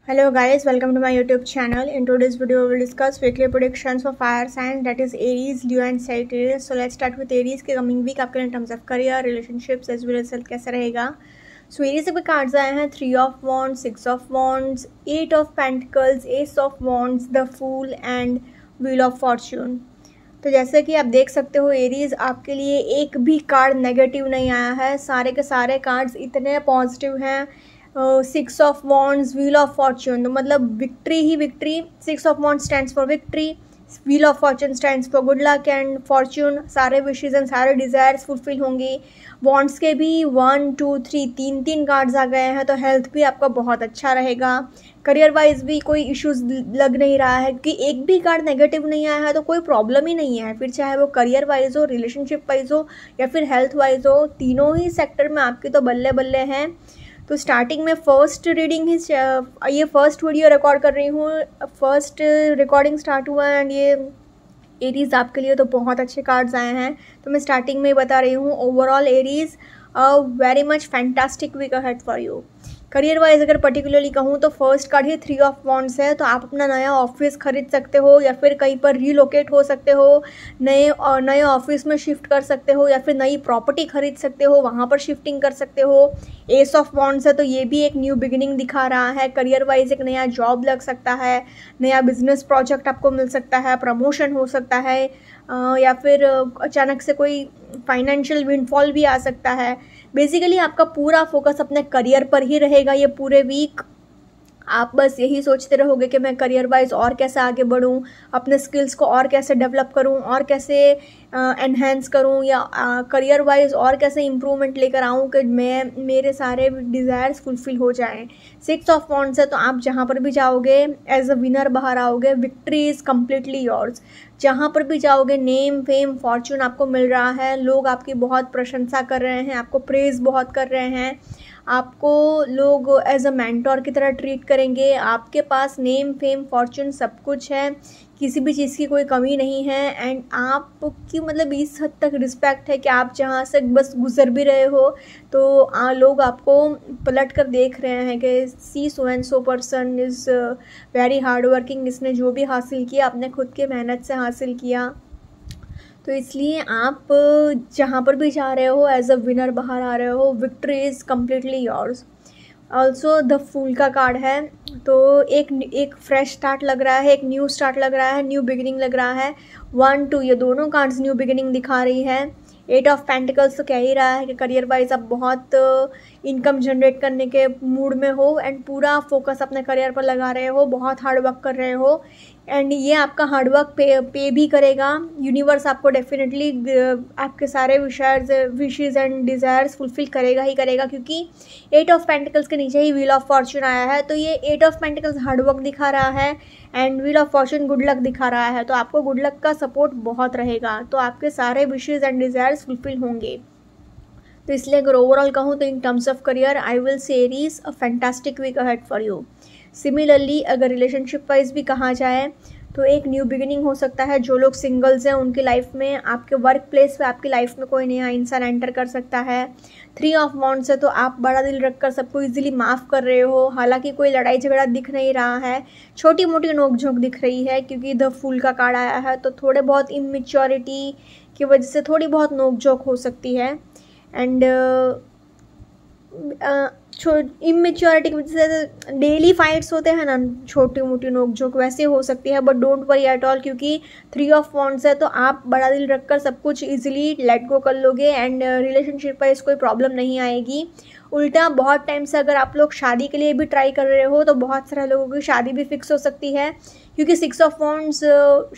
Hello guys, welcome to my YouTube channel. In today's video we will discuss weekly predictions for fire sign, that is Aries, Leo and Sagittarius. So let's start with Aries के coming week आपके in terms of career, relationships as well as health कैसा रहेगा. So Aries के cards आए हैं 3 of Wands, 6 of Wands, 8 of Pentacles, Ace of Wands, the Fool and Wheel of Fortune. तो जैसे कि आप देख सकते हो एरीज आपके लिए एक भी कार्ड नेगेटिव नहीं आया है, सारे के सारे कार्ड्स इतने पॉजिटिव हैं. 6 of wands, wheel of Fortune, तो मतलब victory he victory. 6 of wands stands for victory, wheel of Fortune stands for good luck and Fortune. सारे विशेज एंड सारे डिज़ायर्स फुलफिल होंगे. वॉन्ड्स के भी 1 2 3 तीन कार्ड्स आ गए हैं, तो हेल्थ भी आपका बहुत अच्छा रहेगा. करियर वाइज भी कोई इश्यूज लग नहीं रहा है कि एक भी कार्ड नेगेटिव नहीं आया है, तो कोई प्रॉब्लम ही नहीं है. फिर चाहे वो करियर वाइज हो, रिलेशनशिप वाइज हो या फिर हेल्थ वाइज हो, तीनों ही सेक्टर में आपकी तो बल्ले बल्ले हैं. तो स्टार्टिंग में फर्स्ट रीडिंग ही, ये फर्स्ट वीडियो रिकॉर्ड कर रही हूँ, फर्स्ट रिकॉर्डिंग स्टार्ट हुआ है एंड ये एरीज आपके लिए तो बहुत अच्छे कार्ड्स आए हैं. तो मैं स्टार्टिंग में ही बता रही हूँ, overall Aries very much fantastic week ahead for you. Career wise अगर पर्टिकुलरली कहूँ तो फर्स्ट कार्ड ही 3 ऑफ वॉन्ड्स है, तो आप अपना नया ऑफिस खरीद सकते हो या फिर कहीं पर रीलोकेट हो सकते हो, नए ऑफिस में शिफ्ट कर सकते हो या फिर नई प्रॉपर्टी खरीद सकते हो, वहाँ पर शिफ्टिंग कर सकते हो. एस ऑफ वॉन्ड्स है तो ये भी एक न्यू बिगिनिंग दिखा रहा है. करियर वाइज एक नया जॉब लग सकता है, नया बिजनेस प्रोजेक्ट आपको मिल सकता है, प्रमोशन हो सकता है या फिर अचानक से कोई फाइनेंशियल विंडफॉल भी आ सकता है. बेसिकली आपका पूरा फोकस अपने करियर पर ही रहेगा ये पूरे वीक. आप बस यही सोचते रहोगे कि मैं करियर वाइज और कैसे आगे बढ़ूं, अपने स्किल्स को और कैसे डेवलप करूं, और कैसे एनहेंस करूं, या करियर वाइज और कैसे इम्प्रूवमेंट लेकर आऊं कि मेरे सारे डिज़ायर्स फुलफिल हो जाएं. 6 ऑफ वॉन्ड्स है तो आप जहां पर भी जाओगे एज अ विनर बाहर आओगे. Victory is completely yours. जहाँ पर भी जाओगे नेम फेम फॉर्चून आपको मिल रहा है. लोग आपकी बहुत प्रशंसा कर रहे हैं, आपको प्रेज़ बहुत कर रहे हैं, आपको लोग एज अ मेंटोर की तरह ट्रीट करेंगे. आपके पास नेम फेम फॉर्चून सब कुछ है, किसी भी चीज़ की कोई कमी नहीं है. एंड आपकी मतलब इस हद तक रिस्पेक्ट है कि आप जहाँ से बस गुजर भी रहे हो तो लोग आपको पलट कर देख रहे हैं कि see so and so person is very hard working. इसने जो भी हासिल किया अपने खुद के मेहनत से हासिल किया, तो इसलिए आप जहाँ पर भी जा रहे हो एज अ विनर बाहर आ रहे हो. Victory is completely yours. Also the fool का कार्ड है, तो एक फ्रेश स्टार्ट लग रहा है, एक न्यू स्टार्ट लग रहा है, न्यू बिगिनिंग लग रहा है. 1 2 ये दोनों कार्ड्स न्यू बिगिनिंग दिखा रही है. 8 ऑफ पेंटिकल्स तो कह ही रहा है कि करियर वाइज आप बहुत इनकम जनरेट करने के मूड में हो एंड पूरा फोकस अपने करियर पर लगा रहे हो, बहुत हार्ड वर्क कर रहे हो. एंड ये आपका हार्डवर्क पे भी करेगा. यूनिवर्स आपको डेफिनेटली आपके सारे विशेज़ एंड डिज़ायर्स फुलफिल करेगा ही करेगा, क्योंकि 8 ऑफ पेंटिकल्स के नीचे ही व्हील ऑफ फॉर्चून आया है. तो ये 8 ऑफ पेंटिकल्स हार्डवर्क दिखा रहा है and wheel of Fortune good luck दिखा रहा है. तो आपको गुड लक का सपोर्ट बहुत रहेगा, तो आपके सारे विशेज़ एंड डिज़ायर्स फुलफिल होंगे. तो इसलिए अगर ओवरऑल कहूँ तो in terms of career I will say Aries a fantastic week ahead for you. Similarly अगर रिलेशनशिप वाइज भी कहा जाए तो एक न्यू बिगिनिंग हो सकता है. जो लोग सिंगल्स हैं उनकी लाइफ में, आपके वर्क प्लेस पे आपकी लाइफ में कोई नया इंसान एंटर कर सकता है. 3 ऑफ वॉन्ड्स है तो आप बड़ा दिल रखकर सबको इजीली माफ़ कर रहे हो. हालांकि कोई लड़ाई झगड़ा दिख नहीं रहा है, छोटी मोटी नोकझोंक दिख रही है क्योंकि द फूल का कार्ड आया है. तो थोड़े बहुत इमेच्योरिटी की वजह से थोड़ी बहुत नोकझोंक हो सकती है. एंड इमेच्योरिटी की वजह से डेली फाइट्स होते हैं ना, छोटी मोटी नोकझोंक वैसे हो सकती है. But don't worry at all, क्योंकि 3 ऑफ वॉन्ड्स है तो आप बड़ा दिल रखकर सब कुछ इजीली लेट गो कर लोगे एंड रिलेशनशिप पर इस कोई प्रॉब्लम नहीं आएगी. उल्टा बहुत टाइम से अगर आप लोग शादी के लिए भी ट्राई कर रहे हो तो बहुत सारे लोगों की शादी भी फिक्स हो सकती है, क्योंकि 6 ऑफ वॉन्ड्स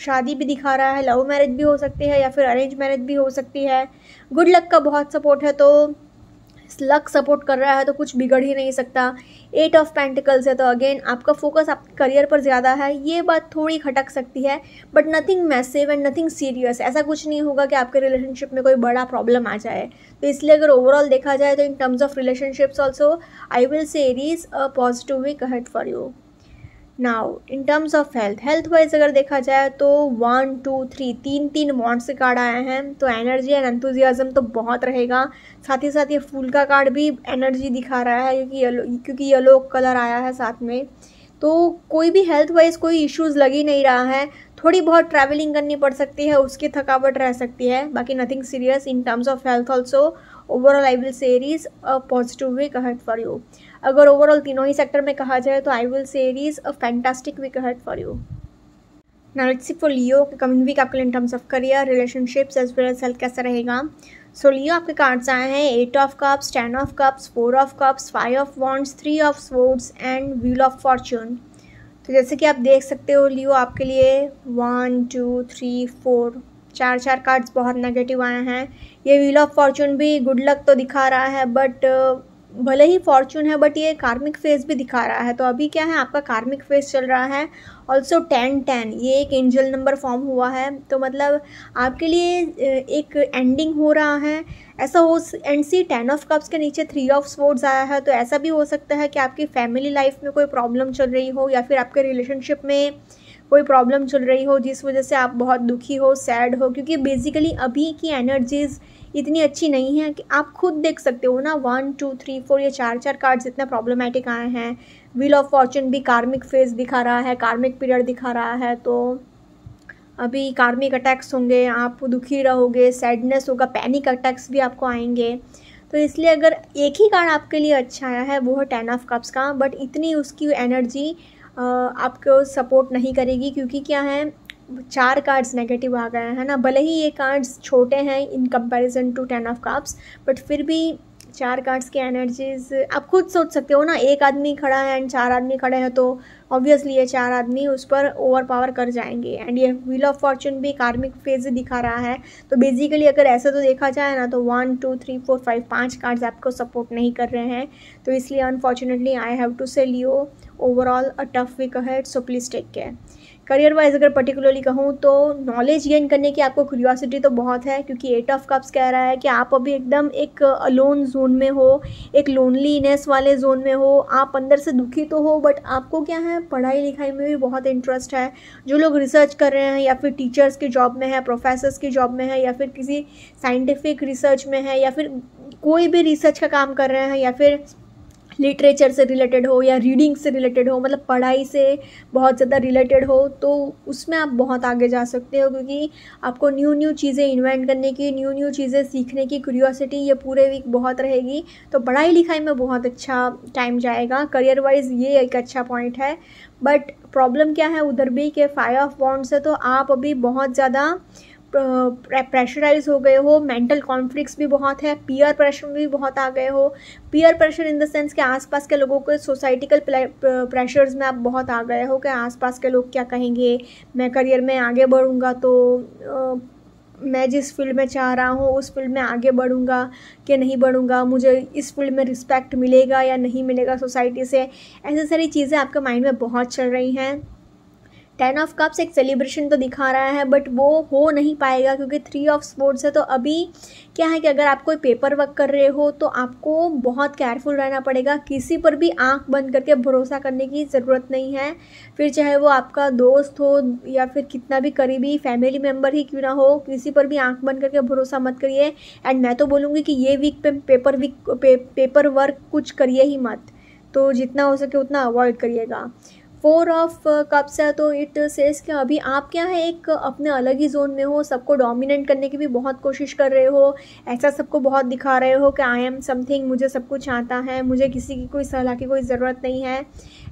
शादी भी दिखा रहा है. लव मैरिज भी हो सकती है या फिर अरेंज मैरिज भी हो सकती है. गुड लक का बहुत सपोर्ट है, तो लक सपोर्ट कर रहा है तो कुछ बिगड़ ही नहीं सकता. 8 ऑफ पेंटिकल्स है तो अगेन आपका फोकस आपके करियर पर ज़्यादा है. ये बात थोड़ी खटक सकती है but nothing massive and nothing serious. ऐसा कुछ नहीं होगा कि आपके रिलेशनशिप में कोई बड़ा प्रॉब्लम आ जाए. तो इसलिए अगर ओवरऑल देखा जाए तो in terms of relationships also I will say Aries a positive week ahead for you. Now in terms of health wise अगर देखा जाए तो 1 2 3 तीन वॉन्ड्स के कार्ड आए हैं, तो एनर्जी एंड एंथुजियाज्म तो बहुत रहेगा. साथ ही साथ ये फूल का कार्ड भी एनर्जी दिखा रहा है क्योंकि येलो कलर आया है साथ में. तो कोई भी हेल्थ वाइज कोई इश्यूज़ लग ही नहीं रहा है। थोड़ी बहुत ट्रैवलिंग करनी पड़ सकती है, उसकी थकावट रह सकती है, बाकी nothing serious in terms of health also. Overall I will say Aries a positive week ahead for you. अगर ओवरऑल तीनों ही सेक्टर में कहा जाए तो I will say Aries a fantastic week ahead for you. Now let's see for Leo coming week आपके लिए in terms of career, relationships as well as health कैसा रहेगा। सो लियो आपके कार्ड्स आए हैं 8 of cups, 10 of cups, 4 of cups, 5 of wands, 3 of swords and wheel of Fortune. तो जैसे कि आप देख सकते हो लियो आपके लिए 1 2 3 4 चार कार्ड्स बहुत नेगेटिव आए हैं। ये व्हील ऑफ फॉर्चून भी गुड लक तो दिखा रहा है, बट भले ही फॉर्चून है बट ये कार्मिक फेज भी दिखा रहा है। तो अभी क्या है, आपका कार्मिक फेज चल रहा है। ऑल्सो 10-10 ये एक एंजल नंबर फॉर्म हुआ है, तो मतलब आपके लिए एक एंडिंग हो रहा है ऐसा हो। एंड सी 10 ऑफ कप्स के नीचे 3 ऑफ स्वॉर्ड्स आया है, तो ऐसा भी हो सकता है कि आपकी फैमिली लाइफ में कोई प्रॉब्लम चल रही हो या फिर आपके रिलेशनशिप में कोई प्रॉब्लम चल रही हो जिस वजह से आप बहुत दुखी हो, सैड हो, क्योंकि बेसिकली अभी की एनर्जीज़ इतनी अच्छी नहीं है कि आप खुद देख सकते हो ना। 1 2 3 4 ये चार कार्ड्स इतने प्रॉब्लमेटिक आए हैं। व्हील ऑफ फॉर्चून भी कार्मिक फेज दिखा रहा है, कार्मिक पीरियड दिखा रहा है। तो अभी कार्मिक अटैक्स होंगे, आप दुखी रहोगे, सैडनेस होगा, पैनिक अटैक्स भी आपको आएंगे। तो इसलिए अगर एक ही कार्ड आपके लिए अच्छा आया है वो है 10 ऑफ कप्स का, बट इतनी उसकी एनर्जी आपको सपोर्ट नहीं करेगी, क्योंकि क्या है 4 कार्ड्स नेगेटिव आ गए हैं ना। भले ही ये कार्ड्स छोटे हैं in comparison to 10 of cups, but फिर भी 4 कार्ड्स की एनर्जीज आप खुद सोच सकते हो ना। एक आदमी खड़ा है एंड 4 आदमी खड़े हैं, तो ऑब्वियसली ये 4 आदमी उस पर ओवर पावर कर जाएंगे। एंड ये व्हील ऑफ फॉर्चून भी कार्मिक फेज दिखा रहा है। तो बेसिकली अगर ऐसे तो देखा जाए ना तो 1 2 3 4 5 5 कार्ड्स आपको सपोर्ट नहीं कर रहे हैं। तो इसलिए unfortunately I have to say Leo overall a tough week ahead, so please take care. Career wise अगर पर्टिकुलरली कहूँ तो नॉलेज गेन करने की आपको क्यूरियोसिटी तो बहुत है, क्योंकि 8 ऑफ कप्स कह रहा है कि आप अभी एकदम एक अलोन जोन में हो, एक लोनलीनेस वाले जोन में हो। आप अंदर से दुखी तो हो, बट आपको क्या है पढ़ाई लिखाई में भी बहुत इंटरेस्ट है। जो लोग रिसर्च कर रहे हैं या फिर टीचर्स की जॉब में है, प्रोफेसर्स की जॉब में है, या फिर किसी साइंटिफिक रिसर्च में है, या फिर कोई भी रिसर्च का काम कर रहे हैं, या फिर लिटरेचर से रिलेटेड हो या रीडिंग से रिलेटेड हो, मतलब पढ़ाई से बहुत ज़्यादा रिलेटेड हो, तो उसमें आप बहुत आगे जा सकते हो, क्योंकि आपको न्यू चीज़ें इन्वेंट करने की, न्यू चीज़ें सीखने की क्यूरियोसिटी ये पूरे वीक बहुत रहेगी। तो पढ़ाई लिखाई में बहुत अच्छा टाइम जाएगा। करियर वाइज ये एक अच्छा पॉइंट है, बट प्रॉब्लम क्या है उधर भी कि 5 ऑफ वॉन्ड्स है, तो आप अभी बहुत ज़्यादा प्रेशराइज हो गए हो। मेंटल कॉन्फ्लिक्ट्स भी बहुत है, पीयर प्रेशर में भी बहुत आ गए हो। Peer pressure in the sense कि आसपास के लोगों के सोसाइटिकल प्रेशर्स में आप बहुत आ गए हो कि आसपास के लोग क्या कहेंगे, मैं करियर में आगे बढ़ूँगा तो मैं जिस फील्ड में चाह रहा हूँ उस फील्ड में आगे बढ़ूँगा कि नहीं बढ़ूँगा, मुझे इस फील्ड में रिस्पेक्ट मिलेगा या नहीं मिलेगा सोसाइटी से। ऐसी सारी चीज़ें आपके माइंड में बहुत चल रही हैं। 10 ऑफ कप्स एक सेलिब्रेशन तो दिखा रहा है, बट वो हो नहीं पाएगा क्योंकि 3 ऑफ स्वॉर्ड्स है। तो अभी क्या है कि अगर आप कोई पेपर वर्क कर रहे हो तो आपको बहुत केयरफुल रहना पड़ेगा। किसी पर भी आंख बंद करके भरोसा करने की ज़रूरत नहीं है, फिर चाहे वो आपका दोस्त हो या फिर कितना भी करीबी फैमिली मेम्बर ही क्यों ना हो, किसी पर भी आंख बंद करके भरोसा मत करिए। एंड मैं तो बोलूँगी कि ये वीक पे पेपर वर्क कुछ करिए ही मत, तो जितना हो सके उतना अवॉइड करिएगा। 4 ऑफ कप्स है, तो इट सेज कि अभी आप क्या है एक अपने अलग ही जोन में हो, सबको डोमिनेट करने की भी बहुत कोशिश कर रहे हो, ऐसा सबको बहुत दिखा रहे हो कि आई एम समथिंग, मुझे सब कुछ आता है, मुझे किसी की कोई सलाह की कोई ज़रूरत नहीं है,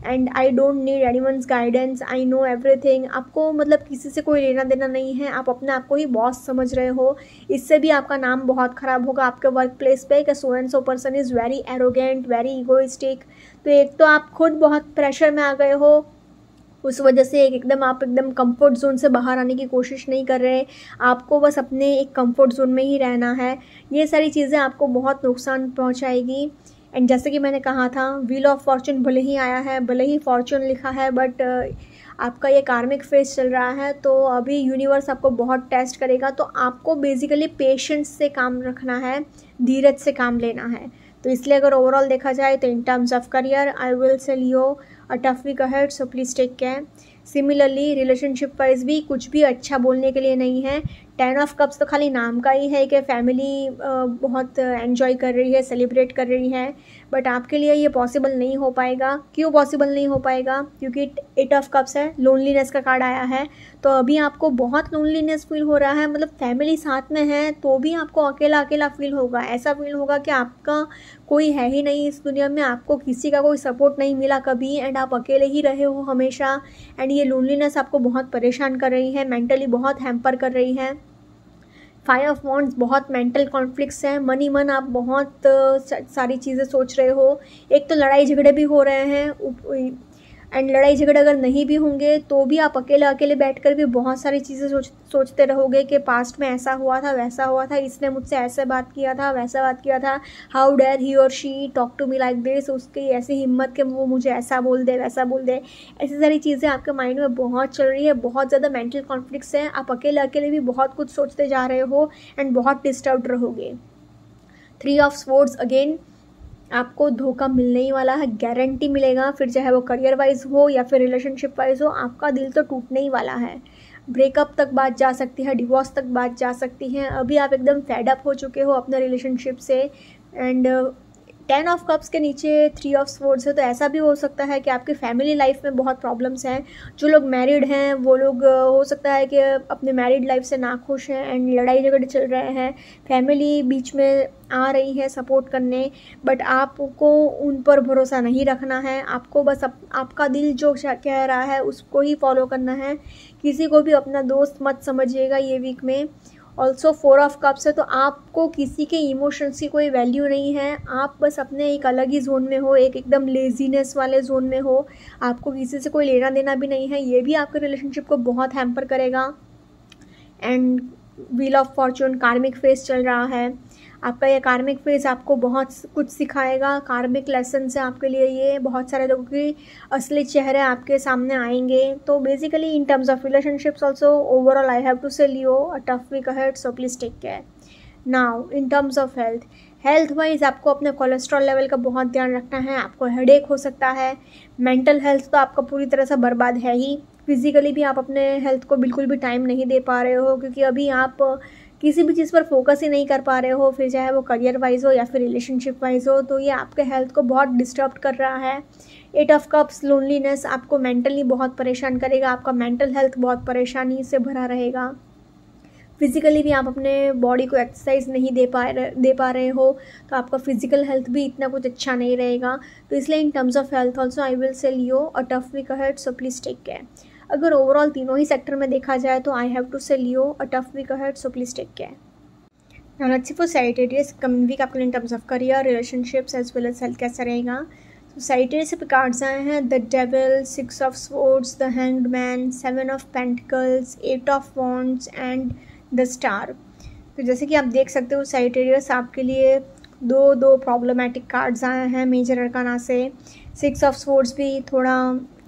and I don't need anyone's guidance, I know everything. आपको मतलब किसी से कोई लेना देना नहीं है, आप अपने आप को ही बॉस समझ रहे हो। इससे भी आपका नाम बहुत ख़राब होगा आपके वर्क प्लेस पे कि सो and so person is very arrogant, very egoistic. तो एक तो आप खुद बहुत प्रेशर में आ गए हो, उस वजह से आप एकदम कंफर्ट जोन से बाहर आने की कोशिश नहीं कर रहे, आपको बस अपने एक कंफर्ट जोन में ही रहना है। ये सारी चीज़ें आपको बहुत नुकसान पहुंचाएगी। एंड जैसे कि मैंने कहा था, व्हील ऑफ फॉर्चून भले ही आया है, भले ही फॉर्चून लिखा है, बट आपका ये कार्मिक फेज चल रहा है, तो अभी यूनिवर्स आपको बहुत टेस्ट करेगा। तो आपको बेसिकली पेशेंस से काम रखना है, धीरज से काम लेना है। तो इसलिए अगर ओवरऑल देखा जाए तो in terms of career I will say Leo a tough week ahead, so please take care. Similarly relationship wise भी कुछ भी अच्छा बोलने के लिए नहीं है। 10 ऑफ कप्स तो खाली नाम का ही है कि फैमिली बहुत एंजॉय कर रही है, सेलिब्रेट कर रही है, बट आपके लिए ये पॉसिबल नहीं हो पाएगा। क्यों पॉसिबल नहीं हो पाएगा? क्योंकि 8 ऑफ कप्स है, लोनलीनेस का कार्ड आया है। तो अभी आपको बहुत लोनलीनेस फील हो रहा है, मतलब फैमिली साथ में है तो भी आपको अकेला अकेला फील होगा। ऐसा फील होगा कि आपका कोई है ही नहीं इस दुनिया में, आपको किसी का कोई सपोर्ट नहीं मिला कभी, एंड आप अकेले ही रहे हो हमेशा। एंड ये लोनलीनेस आपको बहुत परेशान कर रही है, मेंटली बहुत हैम्पर कर रही है। 5 ऑफ वॉन्ड्स बहुत मेंटल कॉन्फ्लिक्ट्स हैं, मन ही मन आप बहुत सारी चीज़ें सोच रहे हो। एक तो लड़ाई झगड़े भी हो रहे हैं, एंड लड़ाई झगड़े अगर नहीं भी होंगे तो भी आप अकेले अकेले बैठकर भी बहुत सारी चीज़ें सोचते रहोगे कि पास्ट में ऐसा हुआ था, वैसा हुआ था, इसने मुझसे ऐसे बात किया था, वैसा बात किया था, हाउ डेयर ही और she talk to me like this, उसकी ऐसी हिम्मत कि वो मुझे ऐसा बोल दे, वैसा बोल दे। ऐसी सारी चीज़ें आपके माइंड में बहुत चल रही है, बहुत ज़्यादा मेंटल कॉन्फ्लिक्ट्स हैं, आप अकेले अकेले भी बहुत कुछ सोचते जा रहे हो एंड बहुत डिस्टर्ब्ड रहोगे। 3 ऑफ स्वॉर्ड्स अगेन, आपको धोखा मिलने ही वाला है, गारंटी मिलेगा, फिर चाहे वो करियर वाइज हो या फिर रिलेशनशिप वाइज हो, आपका दिल तो टूटने ही वाला है। ब्रेकअप तक बात जा सकती है, डिवोर्स तक बात जा सकती है। अभी आप एकदम फेड अप हो चुके हो अपने रिलेशनशिप से। एंड 10 ऑफ कप्स के नीचे 3 ऑफ स्वॉर्ड्स है, तो ऐसा भी हो सकता है कि आपकी फैमिली लाइफ में बहुत प्रॉब्लम्स हैं। जो लोग मैरिड हैं वो लोग हो सकता है कि अपने मैरिड लाइफ से नाखुश हैं एंड लड़ाई झगड़े चल रहे हैं, फैमिली बीच में आ रही है सपोर्ट करने, बट आपको उन पर भरोसा नहीं रखना है। आपको बस आपका दिल जो कह रहा है उसको ही फॉलो करना है, किसी को भी अपना दोस्त मत समझिएगा ये वीक में। ऑल्सो 4 ऑफ कप्स है, तो आपको किसी के इमोशंस की कोई वैल्यू नहीं है, आप बस अपने एक अलग ही जोन में हो, एक एकदम लेजीनेस वाले जोन में हो, आपको किसी से कोई लेना देना भी नहीं है। ये भी आपके रिलेशनशिप को बहुत हैम्पर करेगा। एंड व्हील ऑफ फॉर्चून, कार्मिक फेज चल रहा है आपका। ये कार्मिक फेज आपको बहुत कुछ सिखाएगा, कार्मिक लेसन है आपके लिए ये। बहुत सारे लोगों की असली चेहरे आपके सामने आएंगे। तो basically in terms of relationships also overall I have to say Leo a tough week ahead, so please take care. Now in terms of health wise आपको अपने कोलेस्ट्रॉल लेवल का बहुत ध्यान रखना है, आपको हेडेक हो सकता है। मेंटल हेल्थ तो आपका पूरी तरह से बर्बाद है ही, फिजिकली भी आप अपने हेल्थ को बिल्कुल भी टाइम नहीं दे पा रहे हो, क्योंकि अभी आप किसी भी चीज़ पर फोकस ही नहीं कर पा रहे हो, फिर चाहे वो करियर वाइज हो या फिर रिलेशनशिप वाइज हो, तो ये आपके हेल्थ को बहुत डिस्टर्ब कर रहा है। 8 ऑफ कप्स, लोनलीनेस आपको मेंटली बहुत परेशान करेगा, आपका मेंटल हेल्थ बहुत परेशानी से भरा रहेगा। फिज़िकली भी आप अपने बॉडी को एक्सरसाइज नहीं दे पा रहे हो, तो आपका फिजिकल हेल्थ भी इतना कुछ अच्छा नहीं रहेगा। तो इसलिए in terms of health also I will say Leo a tough week ahead, so please take care. अगर ओवरऑल तीनों ही सेक्टर में देखा जाए तो I have to say Leo a tough week ahead, so please take care. Now let's see for Sagittarius coming week आपके in terms of career, relationships as well as health कैसा रहेगा। तो सैजिटेरियस पे cards आए हैं the devil, 6 of swords, the hanged man, 7 of pentacles, 8 of wands and the star. तो जैसे कि आप देख सकते हो सैजिटेरियस आपके लिए दो प्रॉब्लमेटिक कार्ड्स आए हैं मेजर अरकाना से। 6 ऑफ स्वॉर्ड्स भी थोड़ा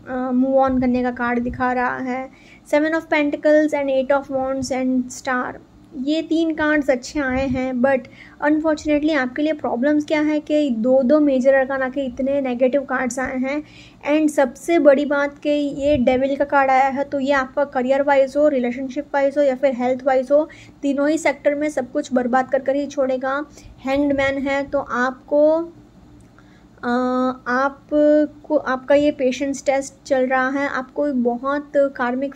मूव ऑन करने का कार्ड दिखा रहा है। 7 of pentacles and 8 of wands and star, ये 3 कार्ड्स अच्छे आए हैं, बट अनफॉर्चुनेटली आपके लिए प्रॉब्लम्स क्या है कि दो मेजर अरकाना के इतने नेगेटिव कार्ड्स आए हैं। एंड सबसे बड़ी बात कि ये डेविल का कार्ड आया है, तो ये आपका करियर वाइज हो, रिलेशनशिप वाइज हो या फिर हेल्थ वाइज हो, तीनों ही सेक्टर में सब कुछ बर्बाद कर ही छोड़ेगा। हैंग्ड मैन है, तो आपका ये पेशेंस टेस्ट चल रहा है, आपको बहुत कार्मिक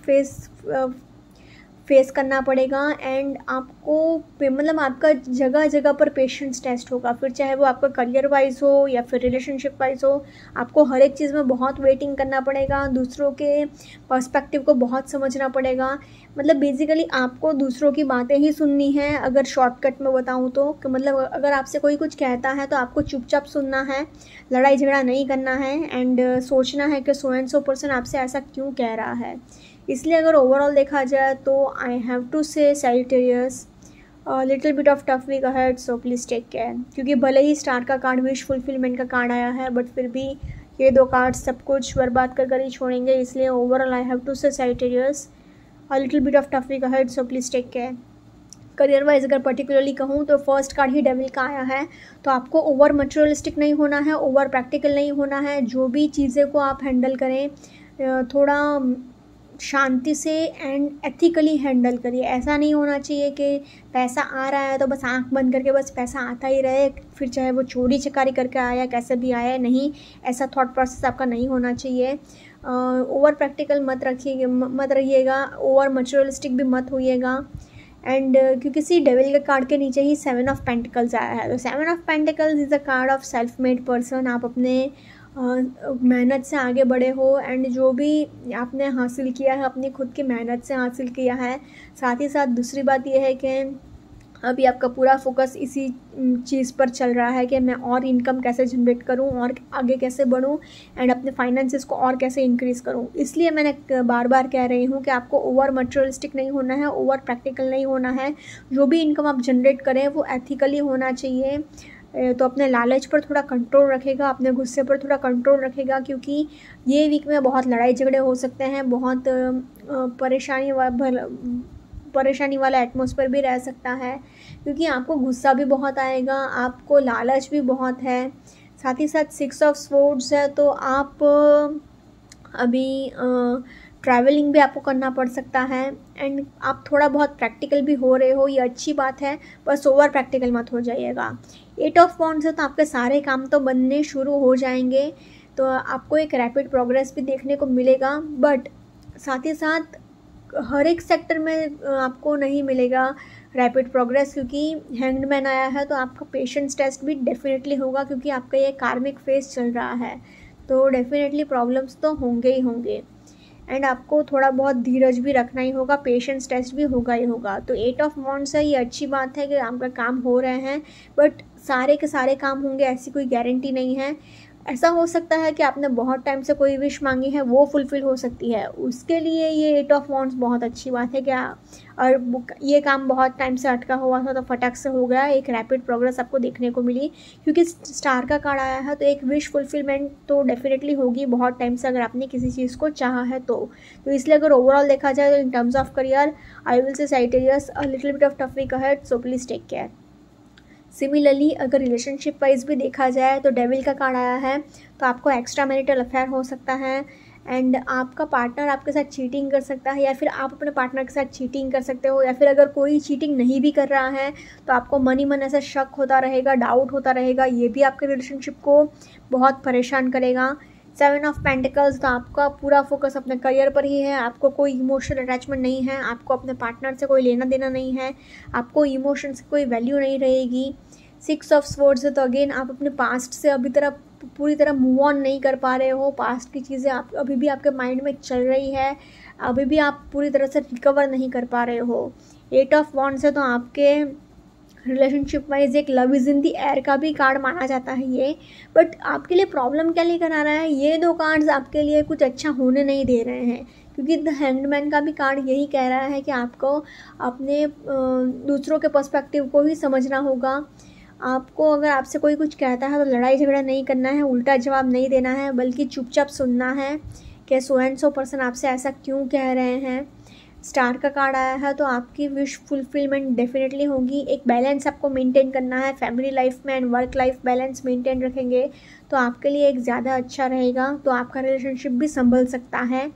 फेस करना पड़ेगा। एंड आपको मतलब आपका जगह जगह पर पेशेंस टेस्ट होगा, फिर चाहे वो आपका करियर वाइज हो या फिर रिलेशनशिप वाइज हो, आपको हर एक चीज़ में बहुत वेटिंग करना पड़ेगा, दूसरों के पर्सपेक्टिव को बहुत समझना पड़ेगा। मतलब बेसिकली आपको दूसरों की बातें ही सुननी है, अगर शॉर्टकट में बताऊँ तो, कि मतलब अगर आपसे कोई कुछ कहता है तो आपको चुपचाप सुनना है, लड़ाई झगड़ा नहीं करना है, एंड सोचना है कि सो एंड सो पर्सन आपसे ऐसा क्यों कह रहा है। इसलिए अगर ओवरऑल देखा जाए तो I have to say Sagittarius little bit of tough week ahead, so please take care. क्योंकि भले ही स्टार का कार्ड विश फुलफिलमेंट का कार्ड आया है, बट फिर भी ये 2 कार्ड सब कुछ बर्बाद कर ही छोड़ेंगे। इसलिए overall I have to say Sagittarius little bit of tough week ahead, so please take care. Career wise अगर पर्टिकुलरली कहूँ तो फर्स्ट कार्ड ही डेविल का आया है, तो आपको ओवर मटेरियलिस्टिक नहीं होना है, ओवर प्रैक्टिकल नहीं होना है। जो भी चीज़ें को आप हैंडल करें, थोड़ा शांति से एंड एथिकली हैंडल करिए। ऐसा नहीं होना चाहिए कि पैसा आ रहा है तो बस आंख बंद करके बस पैसा आता ही रहे, फिर चाहे वो चोरी चकारी करके आया कैसे भी आया। नहीं, ऐसा थॉट प्रोसेस आपका नहीं होना चाहिए। ओवर प्रैक्टिकल मत रहिएगा, ओवर मटेरियलिस्टिक भी मत होइएगा। एंड क्योंकि सी डेविल के कार्ड के नीचे ही 7 ऑफ पेंटिकल्स आया है, तो 7 of pentacles is a card of self made person. आप अपने मेहनत से आगे बढ़े हो एंड जो भी आपने हासिल किया है अपनी खुद की मेहनत से हासिल किया है। साथ ही साथ दूसरी बात यह है कि अभी आपका पूरा फोकस इसी चीज़ पर चल रहा है कि मैं और इनकम कैसे जनरेट करूं और आगे कैसे बढ़ूं एंड अपने फाइनेंसेस को और कैसे इंक्रीज़ करूं। इसलिए मैंने बार बार कह रही हूं कि आपको ओवर मटेरियलिस्टिक नहीं होना है, ओवर प्रैक्टिकल नहीं होना है। जो भी इनकम आप जनरेट करें वो एथिकली होना चाहिए। तो अपने लालच पर थोड़ा कंट्रोल रखेगा, अपने गुस्से पर थोड़ा कंट्रोल रखेगा, क्योंकि ये वीक में बहुत लड़ाई झगड़े हो सकते हैं, बहुत परेशानी वाला एटमॉस्फेयर भी रह सकता है, क्योंकि आपको गुस्सा भी बहुत आएगा, आपको लालच भी बहुत है। साथ ही साथ 6 ऑफ स्वॉर्ड्स है, तो आप अभी ट्रैवलिंग भी आपको करना पड़ सकता है एंड आप थोड़ा बहुत प्रैक्टिकल भी हो रहे हो, ये अच्छी बात है, बस ओवर प्रैक्टिकल मत हो जाइएगा। 8 ऑफ वॉन्ड्स है, तो आपके सारे काम तो बनने शुरू हो जाएंगे, तो आपको एक रैपिड प्रोग्रेस भी देखने को मिलेगा। बट साथ ही साथ हर एक सेक्टर में आपको नहीं मिलेगा रैपिड प्रोग्रेस, क्योंकि हैंग्ड मैन आया है, तो आपका पेशेंस टेस्ट भी डेफिनेटली होगा, क्योंकि आपका ये कार्मिक फेज चल रहा है, तो डेफिनेटली प्रॉब्लम्स तो होंगे ही होंगे एंड आपको थोड़ा बहुत धीरज भी रखना ही होगा, पेशेंस टेस्ट भी होगा ही होगा। तो 8 ऑफ वॉन्ड्स है, ये अच्छी बात है कि आपका काम हो रहे हैं, बट सारे के सारे काम होंगे ऐसी कोई गारंटी नहीं है। ऐसा हो सकता है कि आपने बहुत टाइम से कोई विश मांगी है वो फुलफ़िल हो सकती है, उसके लिए ये 8 ऑफ वॉन्ड्स बहुत अच्छी बात है क्या। और ये काम बहुत टाइम से अटका हुआ था तो फटक से हो गया, एक रैपिड प्रोग्रेस आपको देखने को मिली, क्योंकि स्टार का कार्ड आया है, तो एक विश फुलफिलमेंट तो डेफिनेटली होगी बहुत टाइम से, अगर आपने किसी चीज़ को चाहा है तो इसलिए अगर ओवरऑल देखा जाए तो in terms of career I will say Sagittarius a little bit of tough week ahead, so please take care. Similarly अगर रिलेशनशिप वाइज भी देखा जाए तो डेविल का कार्ड आया है, तो आपको एक्स्ट्रा मैरिटल अफेयर हो सकता है एंड आपका पार्टनर आपके साथ चीटिंग कर सकता है, या फिर आप अपने पार्टनर के साथ चीटिंग कर सकते हो, या फिर अगर कोई चीटिंग नहीं भी कर रहा है तो आपको मन ही मन ऐसा शक होता रहेगा, डाउट होता रहेगा, ये भी आपके रिलेशनशिप को बहुत परेशान करेगा। 7 ऑफ पेंटिकल्स, तो आपका पूरा फोकस अपने करियर पर ही है, आपको कोई इमोशनल अटैचमेंट नहीं है, आपको अपने पार्टनर से कोई लेना देना नहीं है, आपको इमोशन से कोई वैल्यू नहीं रहेगी। 6 ऑफ स्वॉर्ड्स है, तो अगेन आप अपने पास्ट से पूरी तरह मूव ऑन नहीं कर पा रहे हो, पास्ट की चीज़ें आप अभी भी आपके माइंड में चल रही है, अभी भी आप पूरी तरह से रिकवर नहीं कर पा रहे हो। 8 ऑफ वॉन्ड्स है, तो आपके रिलेशनशिप वाइज एक love is in the air का भी कार्ड माना जाता है ये, बट आपके लिए प्रॉब्लम क्या लेकर आ रहा है, ये 2 कार्ड्स आपके लिए कुछ अच्छा होने नहीं दे रहे हैं, क्योंकि द हैंग्ड मैन का भी कार्ड यही कह रहा है कि आपको अपने दूसरों के पर्सपेक्टिव को ही समझना होगा। आपको अगर आपसे कोई कुछ कहता है तो लड़ाई झगड़ा नहीं करना है, उल्टा जवाब नहीं देना है, बल्कि चुपचाप सुनना है कि सो एंड सो पर्सन आपसे ऐसा क्यों कह रहे हैं। स्टार का कार्ड आया है, तो आपकी विश फुलफिलमेंट डेफिनेटली होगी। एक बैलेंस आपको मेंटेन करना है फैमिली लाइफ में and work life balance maintain रखेंगे तो आपके लिए एक ज़्यादा अच्छा रहेगा, तो आपका रिलेशनशिप भी संभल सकता है।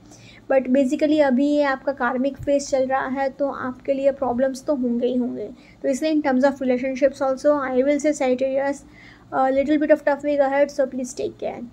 बट बेसिकली अभी ये आपका कार्मिक फेज चल रहा है, तो आपके लिए प्रॉब्लम्स तो होंगे ही होंगे। तो इसलिए in terms of relationships also I will say Sagittarius little bit of tough week ahead, so please take care.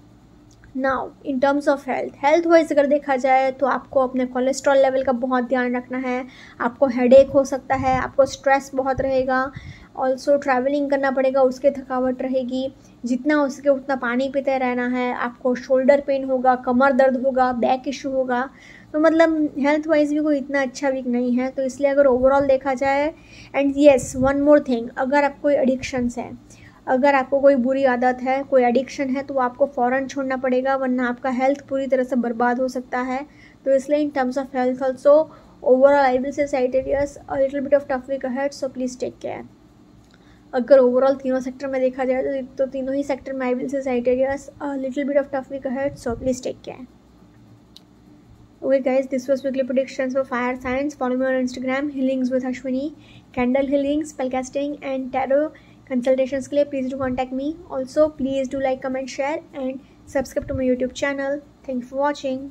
Now in terms of health wise अगर देखा जाए तो आपको अपने कोलेस्ट्रॉल लेवल का बहुत ध्यान रखना है, आपको हेडेक हो सकता है, आपको स्ट्रेस बहुत रहेगा, ऑल्सो ट्रैवलिंग करना पड़ेगा, उसके थकावट रहेगी, जितना हो सके उतना पानी पीते रहना है, आपको शोल्डर पेन होगा, कमर दर्द होगा, बैक इशू होगा, तो मतलब हेल्थ वाइज भी कोई इतना अच्छा वीक नहीं है। तो इसलिए अगर ओवरऑल देखा जाए and yes one more thing, अगर आप कोई एडिक्शंस है, अगर आपको कोई बुरी आदत है, कोई एडिक्शन है, तो आपको फ़ौरन छोड़ना पड़ेगा, वरना आपका हेल्थ पूरी तरह से बर्बाद हो सकता है। तो इसलिए in terms of health also overall I will say Sagittarius a little bit of tough week ahead, so please take care. अगर ओवरऑल तीनों सेक्टर में देखा जाए तो तीनों ही सेक्टर में I will say Sagittarius a little bit of tough week ahead, so please take care. Okay guys, this was weekly predictions for fire signs. Follow me on Instagram, healings with Ashwini, candle healing, spellcasting and tarot consultations के लिए please do contact me. Also please do like, comment, share and subscribe to my YouTube channel. Thank you for watching.